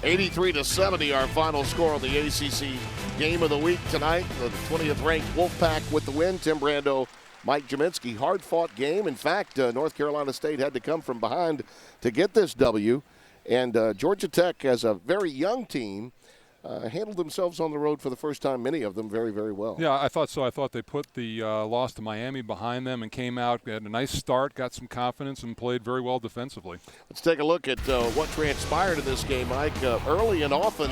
83-70, our final score on the ACC Game of the Week tonight. The 20th ranked Wolfpack with the win. Tim Brando, Mike Jaminski. Hard-fought game. In fact, North Carolina State had to come from behind to get this W. And Georgia Tech, as a very young team, handled themselves on the road for the first time, many of them very, very well. Yeah, I thought so. I thought they put the loss to Miami behind them and came out, had a nice start, got some confidence, and played very well defensively. Let's take a look at what transpired in this game, Mike. Early and often,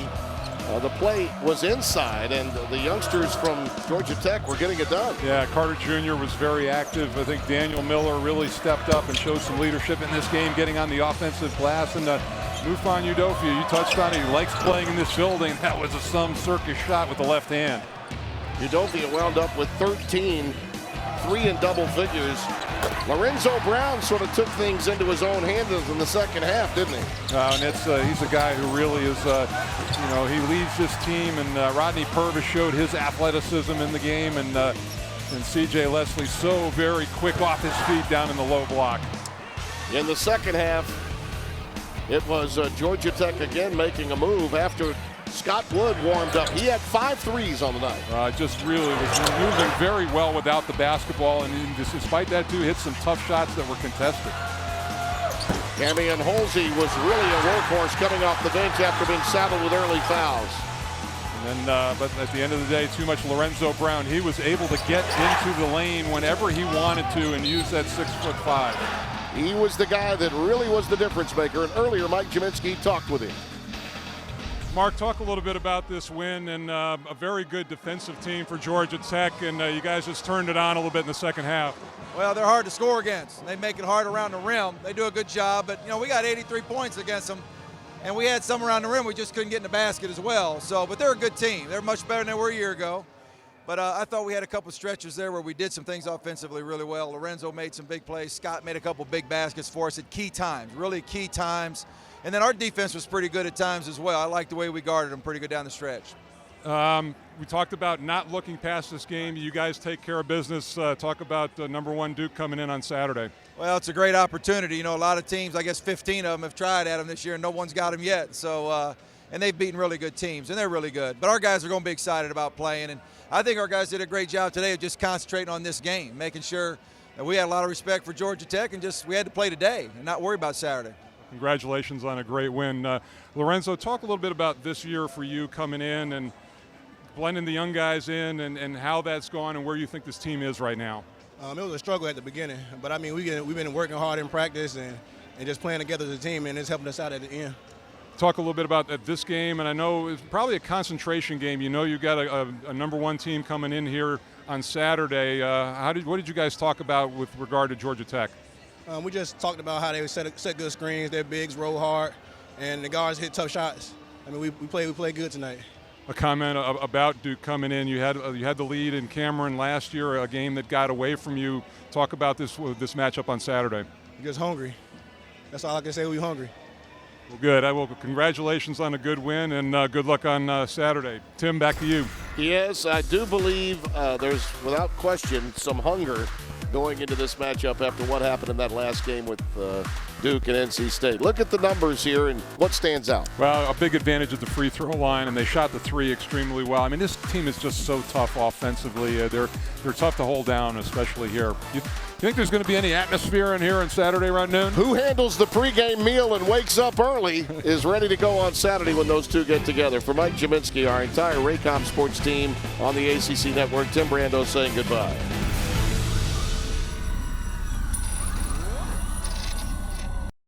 the play was inside, and the youngsters from Georgia Tech were getting it done. Yeah, Carter Jr. was very active. I think Daniel Miller really stepped up and showed some leadership in this game, getting on the offensive glass. And Mufon Udofia, you touched on it. He likes playing in this building. That was a some circus shot with the left hand. Udofia wound up with 13, 3 in double figures. Lorenzo Brown sort of took things into his own hands in the second half, didn't he? And he's a guy who really is, he leads this team. And Rodney Purvis showed his athleticism in the game. And C.J. Leslie so very quick off his feet down in the low block. In the second half, it was Georgia Tech again making a move after Scott Wood warmed up. He had 5 threes on the night. Just really was moving very well without the basketball, and despite that, too, hit some tough shots that were contested. Damian Holsey was really a workhorse coming off the bench after being saddled with early fouls. And then, but at the end of the day, too much Lorenzo Brown. He was able to get into the lane whenever he wanted to and use that 6'5". He was the guy that really was the difference maker. And earlier, Mike Jaminski talked with him. Mark, talk a little bit about this win and a very good defensive team for Georgia Tech, and you guys just turned it on a little bit in the second half. Well, they're hard to score against. They make it hard around the rim. They do a good job, but we got 83 points against them, and we had some around the rim. We just couldn't get in the basket as well. But they're a good team. They're much better than they were a year ago. But I thought we had a couple stretches there where we did some things offensively really well. Lorenzo made some big plays. Scott made a couple big baskets for us at key times, really key times. And then our defense was pretty good at times as well. I liked the way we guarded them pretty good down the stretch. We talked about not looking past this game. You guys take care of business. Talk about number 1 Duke coming in on Saturday. Well, it's a great opportunity. A lot of teams, I guess 15 of them have tried at them this year, and no one's got them yet. So, and they've beaten really good teams, and they're really good. But our guys are going to be excited about playing. And I think our guys did a great job today of just concentrating on this game, making sure that we had a lot of respect for Georgia Tech and we had to play today and not worry about Saturday. Congratulations on a great win. Lorenzo, talk a little bit about this year for you coming in and blending the young guys in and how that's gone and where you think this team is right now. It was a struggle at the beginning, but we've been working hard in practice and just playing together as a team, and it's helping us out at the end. Talk a little bit about this game, and I know it's probably a concentration game. You got a number 1 team coming in here on Saturday. What did you guys talk about with regard to Georgia Tech? We just talked about how they set good screens, their bigs roll hard, and the guards hit tough shots. We played good tonight. A comment about Duke coming in. You had the lead in Cameron last year, a game that got away from you. Talk about this matchup on Saturday. We're just hungry. That's all I can say. We're hungry. Well, good. Congratulations on a good win, and good luck on Saturday. Tim, back to you. Yes, I do believe there's, without question, some hunger going into this matchup after what happened in that last game with Duke and NC State. Look at the numbers here and what stands out. Well, a big advantage of the free throw line, and they shot the 3 extremely well. I mean, this team is just so tough offensively. They're tough to hold down, especially here. You think there's going to be any atmosphere in here on Saturday around noon? Who handles the pregame meal and wakes up early is ready to go on Saturday when those two get together. For Mike Jaminski, our entire Raycom sports team on the ACC Network, Tim Brando saying goodbye.